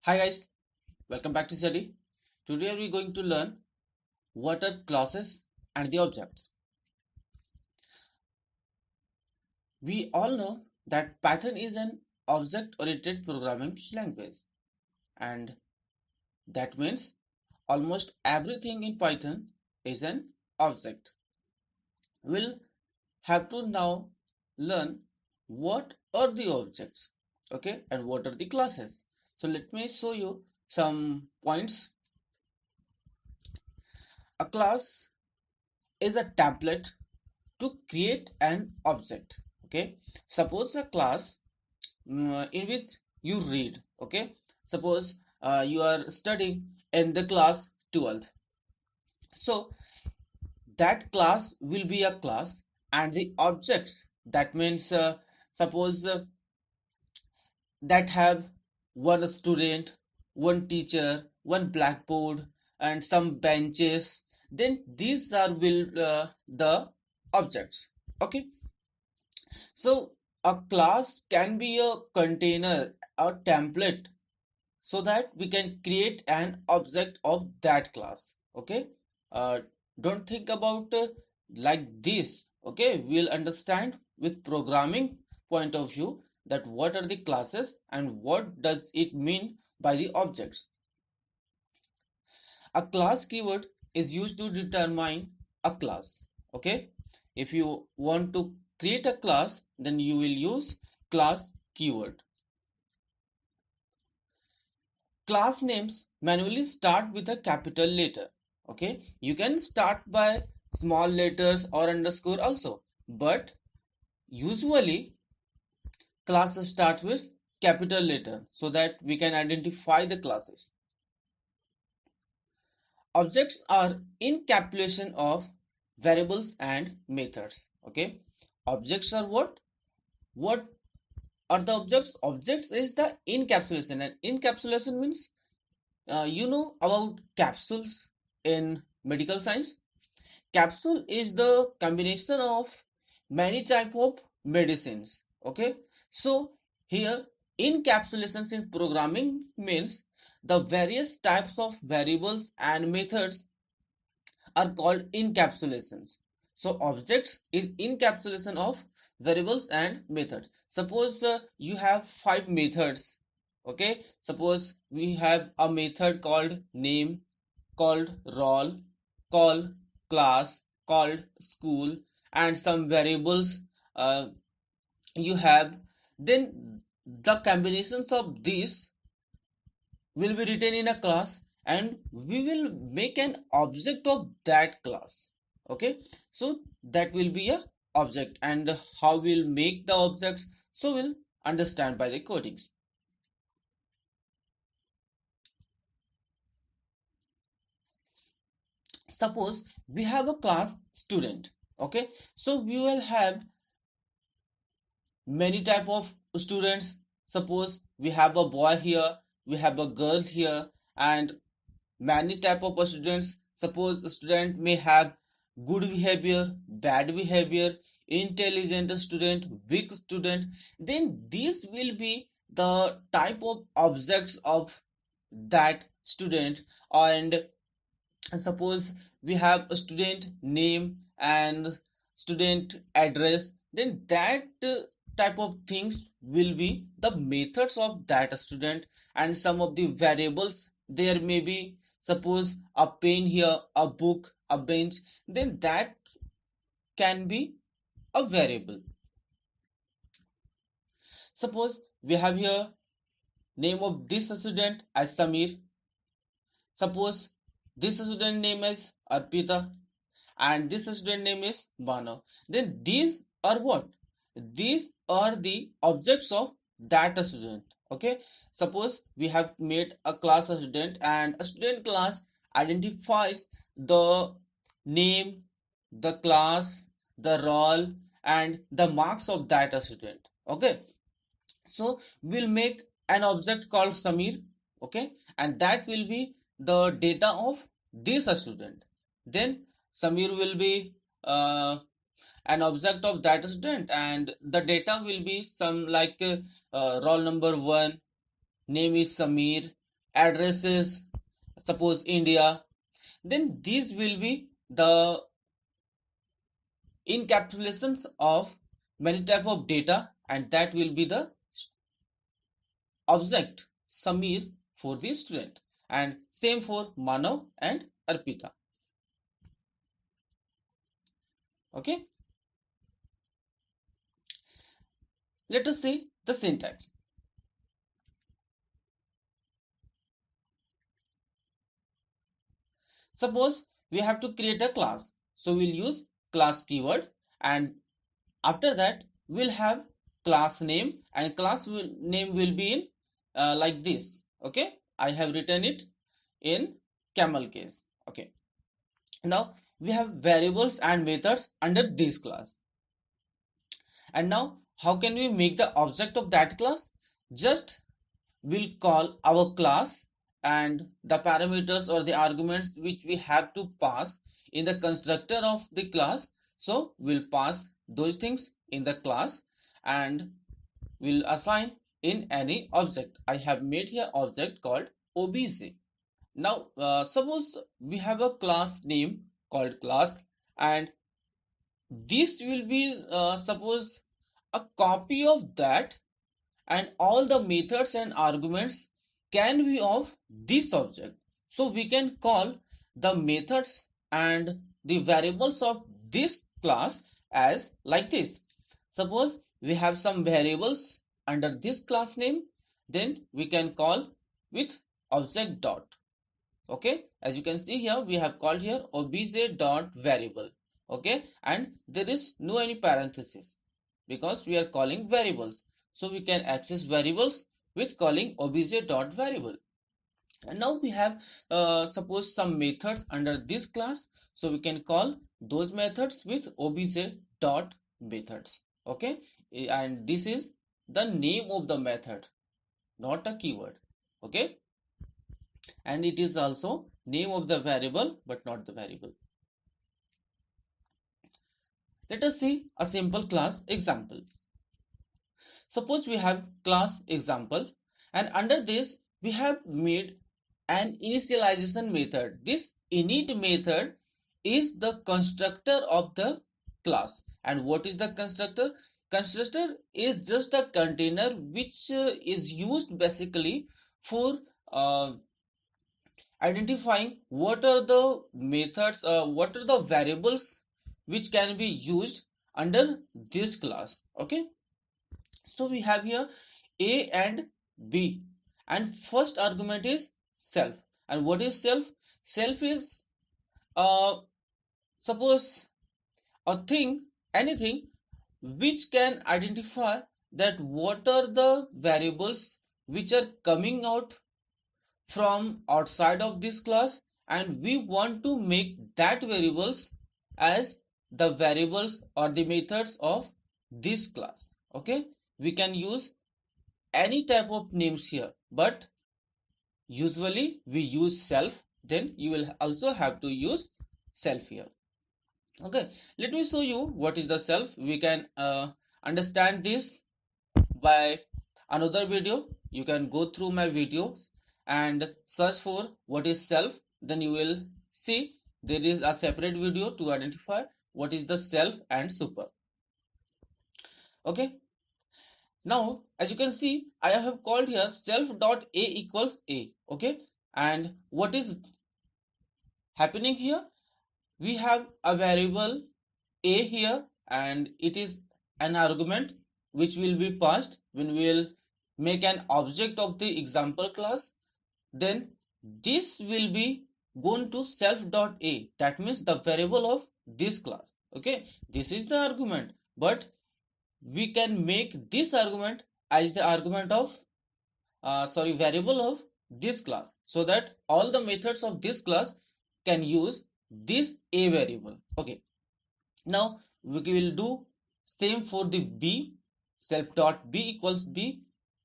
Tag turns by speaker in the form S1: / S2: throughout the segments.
S1: Hi guys, welcome back to study. Today we are going to learn what are classes and the objects. We all know that Python is an object-oriented programming language, and that means almost everything in Python is an object. We'll have to now learn what are the objects, okay, and what are the classes. So let me show you some points. A class is a template to create an object. Okay, suppose a class in which you read. Okay, suppose you are studying in the class 12th, so that class will be a class, and the objects, that means suppose that have one student, one teacher, one blackboard, and some benches, then these are will the objects. Okay, so a class can be a container, a template, so that we can create an object of that class. Okay, uh, don't think about like this. Okay, we'll understand with programming point of view that what are the classes and what does it mean by the objects. A class keyword is used to determine a class. Okay, if you want to create a class, then you will use class keyword. Class names manually start with a capital letter. Okay, you can start by small letters or underscore also, but usually classes start with capital letter so that we can identify the classes. Objects are encapsulation of variables and methods. Okay, objects are what are the objects? Objects is the encapsulation, and encapsulation means you know about capsules in medical science. Capsule is the combination of many type of medicines. Okay, so here encapsulations in programming means the various types of variables and methods are called encapsulations. So objects is encapsulation of variables and methods. Suppose you have five methods. Okay, suppose we have a method called name, called roll, called class, called school, and some variables uh, you have. Then the combinations of these will be written in a class, and we will make an object of that class. Okay, so that will be a object, and how we'll make the objects, so we'll understand by the codings. Suppose we have a class student. Okay, so we will have many type of students. Suppose we have a boy here, we have a girl here, and many type of students. Suppose a student may have good behavior, bad behavior, intelligent student, weak student, then these will be the type of objects of that student. And suppose we have a student name and student address, then that type of things will be the methods of that student. And some of the variables there may be, suppose a pen here, a book, a bench, then that can be a variable. Suppose we have here name of this student as Samir. Suppose this student name is Arpita and this student name is Bano. Then these are what? These are the objects of that student. Okay. Suppose we have made a class student, and a student class identifies the name, the class, the role, and the marks of that student. Okay. So we'll make an object called Samir. Okay. And that will be the data of this student. Then Samir will be an object of that student, and the data will be some like roll number 1, name is Samir, addresses, suppose India, then these will be the encapsulations of many type of data, and that will be the object Samir for the student, and same for Manav and Arpita. Okay, let us see the syntax. Suppose we have to create a class, so we'll use class keyword, and after that we'll have class name, and name will be in like this. Okay, I have written it in camel case. Okay, now we have variables and methods under this class. And now how can we make the object of that class? Just we'll call our class, and the parameters or the arguments which we have to pass in the constructor of the class, so we'll pass those things in the class and we'll assign in any object. I have made here object called obj. Now suppose we have a class name called class, and this will be suppose a copy of that, and all the methods and arguments can be of this object. So we can call the methods and the variables of this class as like this. Suppose we have some variables under this class name, then we can call with object dot. Okay, as you can see here, we have called here obj dot variable. Okay, and there is no any parenthesis because we are calling variables, so we can access variables with calling obj dot variable. And now we have suppose some methods under this class, so we can call those methods with obj dot methods. Okay, and this is the name of the method, not a keyword. Okay, and it is also name of the variable but not the variable. Let us see a simple class example. Suppose we have class example, and under this we have made an initialization method. This init method is the constructor of the class. And what is the constructor? Constructor is just a container which is used basically for identifying what are the methods, what are the variables which can be used under this class. Okay, so we have here a and b, and first argument is self. And what is self? Self is suppose a thing, anything which can identify that what are the variables which are coming out from outside of this class, and we want to make that variables as the variables or the methods of this class. Okay, we can use any type of names here, but usually we use self, then you will also have to use self here. Okay, let me show you what is the self. We can understand this by another video. You can go through my videos and search for what is self, then you will see there is a separate video to identify what is the self and super. Okay, now as you can see, I have called here self dot a equals a. Okay, and what is happening here? We have a variable a here, and it is an argument which will be passed when we will make an object of the example class. Then this will be going to self dot a, that means the variable of this class. Okay, this is the argument, but we can make this argument as the argument of variable of this class, so that all the methods of this class can use this a variable. Okay, now we will do same for the b, self dot b equals b.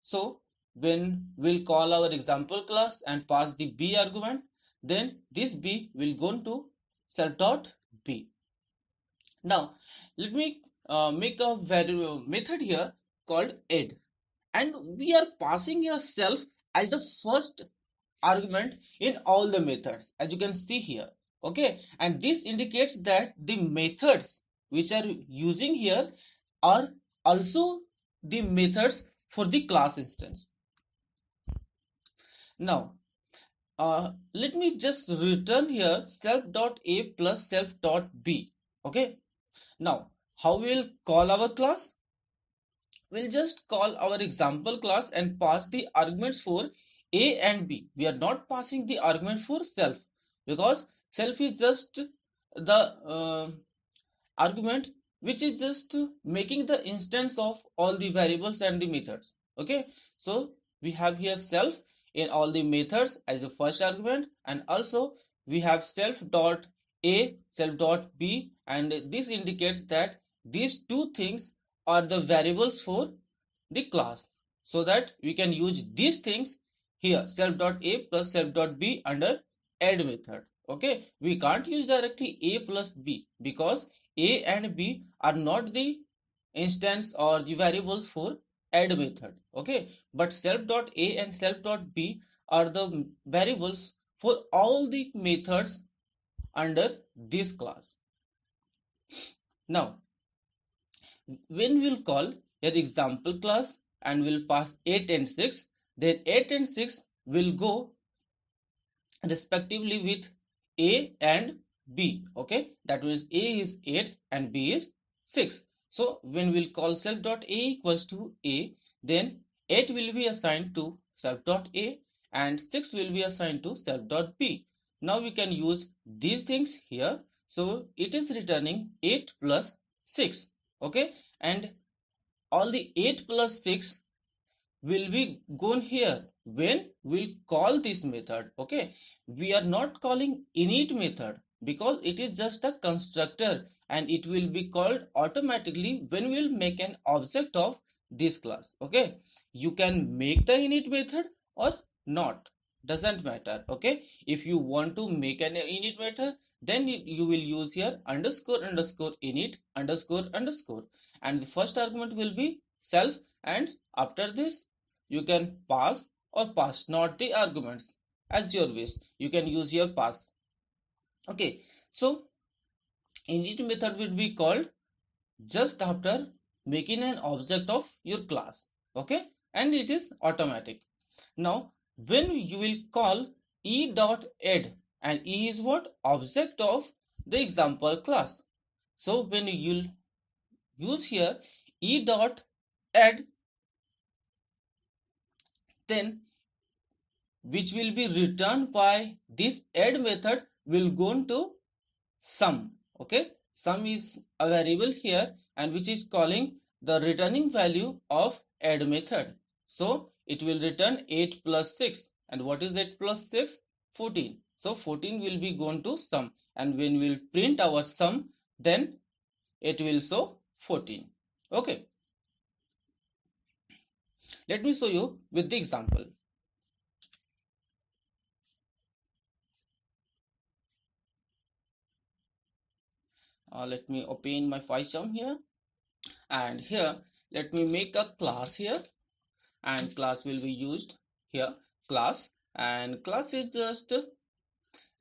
S1: So when we'll call our example class and pass the b argument, then this b will go to self dot b. Now let me make a method here called add, and we are passing a self as the first argument in all the methods, as you can see here. Okay, and this indicates that the methods which are using here are also the methods for the class instance. Now let me just return here self.a plus self.b. Okay, now how we'll call our class? We'll just call our example class and pass the arguments for a and b. We are not passing the argument for self, because self is just the argument which is just making the instance of all the variables and the methods. Okay, so we have here self in all the methods as the first argument, and also we have self dot a, self dot b, and this indicates that these two things are the variables for the class, so that we can use these things here, self dot a plus self dot b under add method. Okay, we can't use directly a plus b because a and b are not the instance or the variables for add method. Okay, but self dot a and self dot b are the variables for all the methods under this class. Now when we'll call an example class and we'll pass 8 and 6, then 8 and 6 will go respectively with a and b. Okay, that means a is 8 and b is 6. So when we'll call self dot a equals to a, then 8 will be assigned to self dot a and 6 will be assigned to self dot b. Now we can use these things here. So it is returning 8 plus 6. Okay, and all the 8 plus 6 will be gone here when we'll call this method. Okay, we are not calling init method because it is just a constructor and it will be called automatically when we'll make an object of this class. Okay, you can make the init method or not, doesn't matter. Okay, if you want to make an init method, then you will use here underscore underscore init underscore underscore, and the first argument will be self, and after this you can pass or pass not the arguments as your wish. You can use your pass. Okay, so init method will be called just after making an object of your class. Okay, and it is automatic. Now when you will call e dot add, and e is what? Object of the example class. So when you'll use here e dot add, then which will be returned by this add method will go to sum. Okay, sum is a variable here and which is calling the returning value of add method. So it will return 8 plus 6, and what is 8 plus 6? 14. So 14 will be gone to sum, and when we will print our sum, then it will show 14. Okay, let me show you with the example. Let me open my FileSum here, and here let me make a class here, and class will be used here, class, and class is just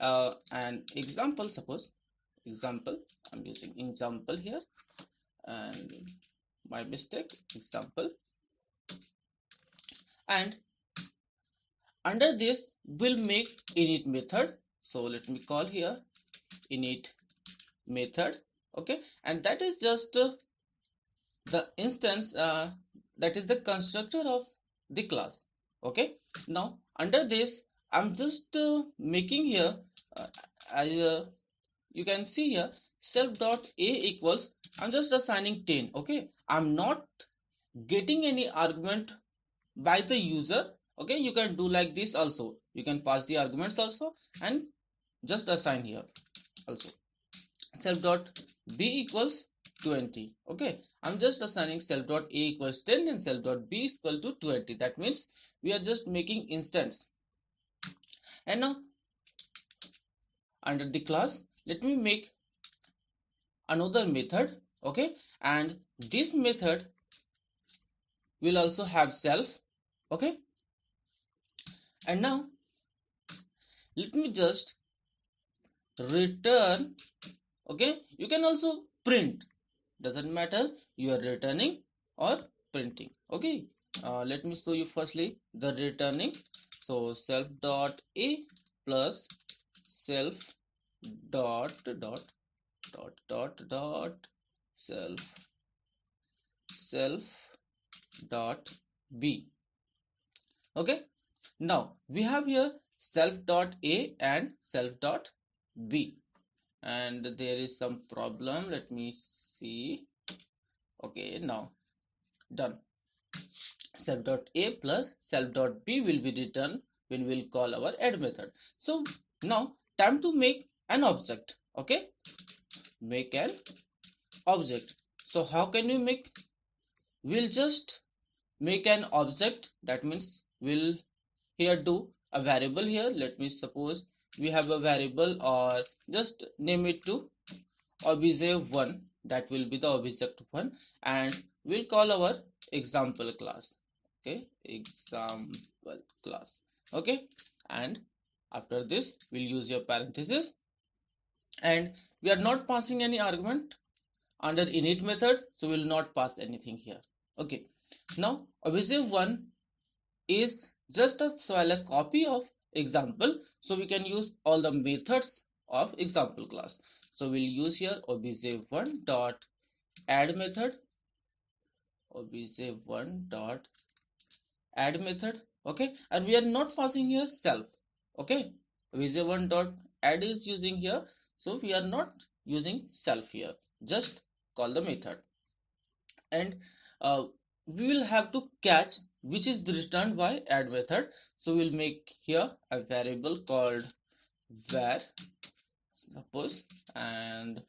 S1: an example. Suppose example, I'm using example here, and my mistake, example, and under this we'll make init method. So let me call here init method. Okay, and that is just the instance, that is the constructor of the class. Okay, now under this I'm just making here as you can see here self dot a equals, I'm just assigning 10. Okay, I'm not getting any argument by the user. Okay, you can do like this also, you can pass the arguments also and just assign here also self dot b equals 20. Okay, I'm just assigning self dot a equals 10 and self dot b is equal to 20. That means we are just making instance. And now under the class let me make another method. Okay, and this method will also have self. Okay, and now let me just return. Okay, you can also print, doesn't matter you are returning or printing. Okay, let me show you firstly the returning. So self dot a plus self dot dot self dot b. Okay, now we have here self dot a and self dot b, and there is some problem. Let me see. Okay, now done. Self dot a plus self dot b will be returned when we'll call our add method. So now time to make an object. Okay, make an object. So how can we make? We'll just make an object. That means we'll here do a variable here. Let me suppose we have a variable, or just name it to obj1. That will be the object 1, and we'll call our example class. Okay, example class. Okay, and after this we'll use your parenthesis, and we are not passing any argument under init method, so we'll not pass anything here. Okay, now obj1 is just a swallow copy of example, so we can use all the methods of example class. So we'll use here obj1 dot add method, obj1 dot add method. Okay, and we are not passing here self. Okay, obj1 dot add is using here, so we are not using self here, just call the method. And we will have to catch which is returned by add method. So we'll make here a variable called var, suppose, and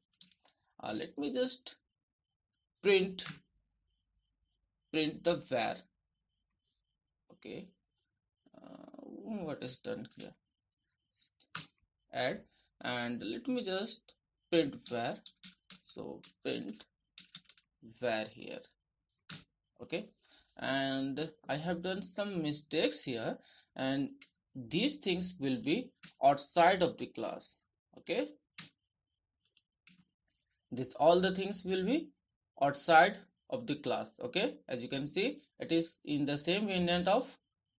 S1: let me just print the var. Okay, what is done here? Add, and let me just print var. So print var here. Okay, and I have done some mistakes here, and these things will be outside of the class. Okay, this all the things will be outside of the class. Okay, as you can see, it is in the same variant of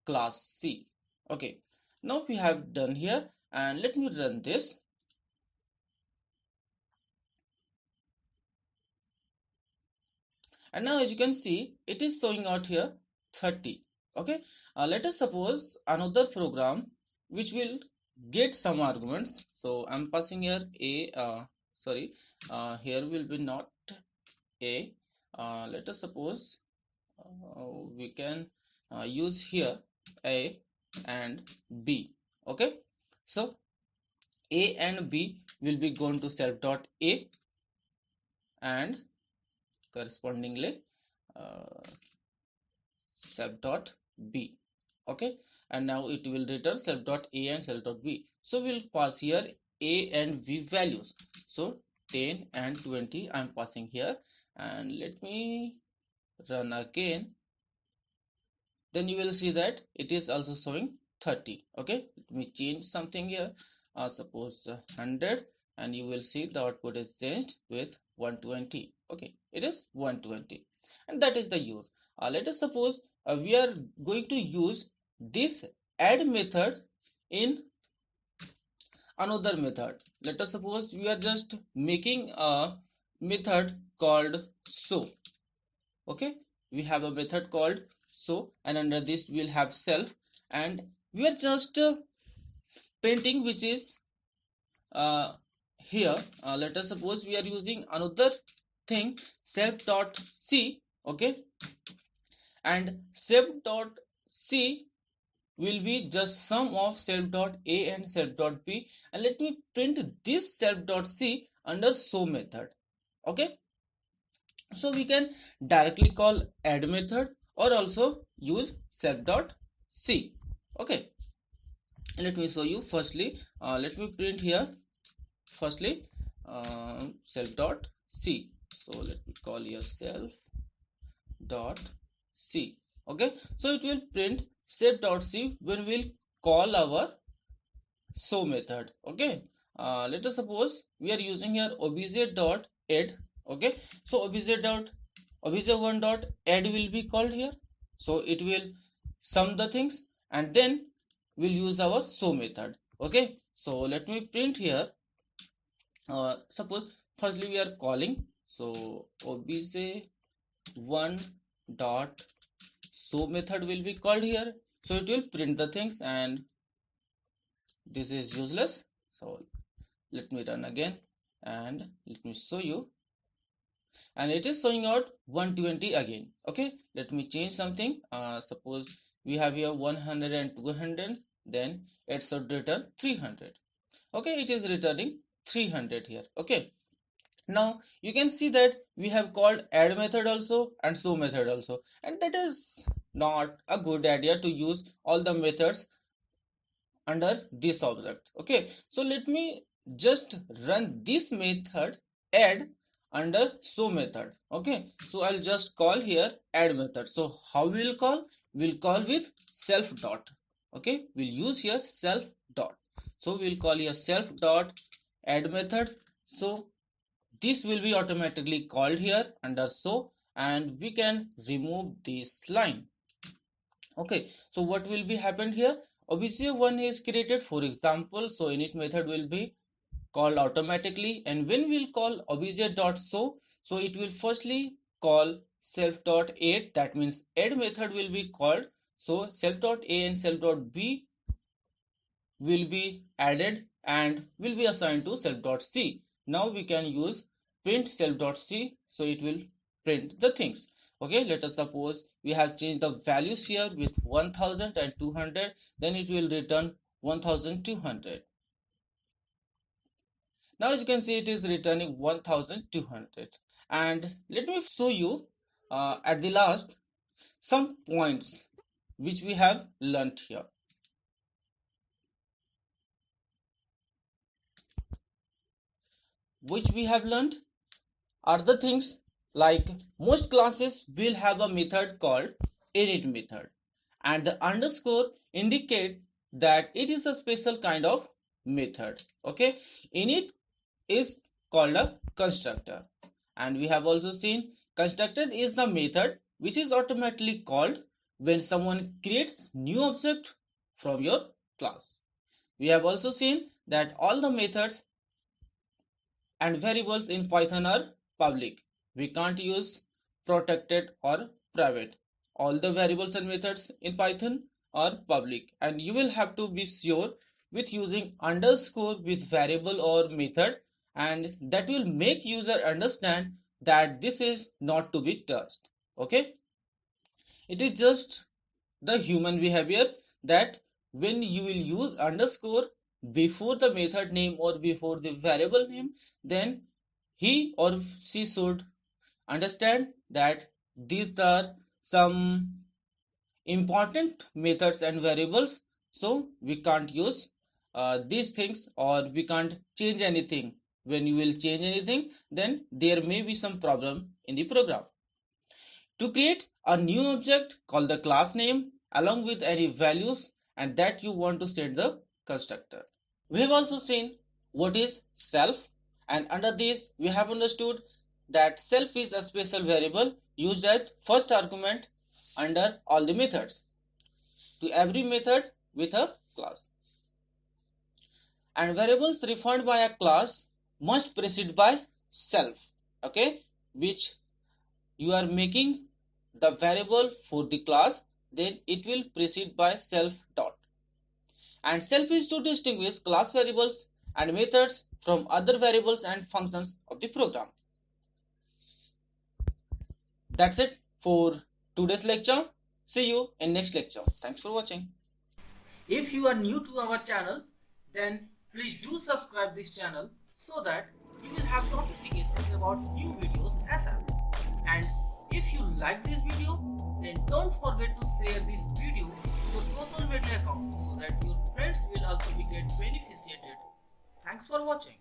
S1: class C. Okay, now we have done here, and let me run this. And now as you can see, it is showing out here 30. Okay, let us suppose another program which will get some arguments. So I'm passing here a here will be not a. Let us suppose we can use here a and b. Okay, so a and b will be going to self dot a, and correspondingly self dot b. Okay, and now it will return self dot a and self dot b. So we'll pass here a and b values. So 10 and 20 I'm passing here, and let me run again. Then you will see that it is also showing 30. Okay, let me change something here. Suppose 100, and you will see the output is changed with 120. Okay, it is 120, and that is the use. Let us suppose we are going to use this add method in another method. Let us suppose we are just making a method called show. Okay, we have a method called show, and under this we will have self, and we are just painting which is here. Let us suppose we are using another thing, self dot c. Okay, and self dot c will be just sum of self dot a and self dot b, and let me print this self dot c under show method. Okay, so we can directly call add method or also use self dot c. Okay, let me show you. Firstly, let me print here firstly self dot c. So let me call here self dot c. Okay, so it will print self dot c when we'll call our so method. Okay, let us suppose we are using here obj.add. Okay, so obj1 dot add will be called here, so it will sum the things, and then we'll use our so method. Okay, so let me print here. Suppose firstly we are calling, so obj1 dot so method will be called here, so it will print the things, and this is useless. So let me run again and let me show you, and it is showing out 120 again. Okay, let me change something. Suppose we have here 100 and 200, then it should return 300. Okay, it is returning 300 here. Okay, now you can see that we have called add method also and show method also, and that is not a good idea to use all the methods under this object. Okay, so let me just run this method add under show method. Okay, so I'll just call here add method. So how we'll call? We'll call with self dot. Okay, we'll use here self dot. So we'll call here self dot add method. So this will be automatically called here under show, and we can remove this line. Okay, so what will be happened here? Obviously one is created, for example, so init method will be called automatically, and when we'll call obj.show, so it will firstly call self.add, that means add method will be called, so self.a and self.b will be added and will be assigned to self.c. Now we can use print self.c, so it will print the things. Okay, let us suppose we have changed the values here with 1000 and 200, then it will return 1200. Now as you can see, it is returning 1200. And let me show you at the last some points which we have learnt here. Which we have learned are the things like most classes will have a method called init method, and the underscore indicate that it is a special kind of method. Okay, init is called a constructor, and we have also seen constructor is the method which is automatically called when someone creates new object from your class. We have also seen that all the methods and variables in Python are public. We can't use protected or private. All the variables and methods in Python are public, and you will have to be sure with using underscore with variable or method, and that will make user understand that this is not to be touched. Okay, it is just the human behavior that when you will use underscore before the method name or before the variable name, then he or she should understand that these are some important methods and variables, so we can't use these things, or we can't change anything. When you will change anything, then there may be some problem in the program. To create a new object, call the class name along with any values and that you want to set the constructor. We have also seen what is self, and under this we have understood that self is a special variable used as first argument under all the methods to every method with a class. And variables referred by a class must precede by self, okay, which you are making the variable for the class, then it will precede by self dot. And self is to distinguish class variables and methods from other variables and functions of the program. That's it for today's lecture. See you in next lecture. Thanks for watching.
S2: If you are new to our channel, then please do subscribe this channel so that you will have notifications about new videos ASAP. And if you like this video, then don't forget to share this video to your social media account so that your friends will also be get beneficiated. Thanks for watching.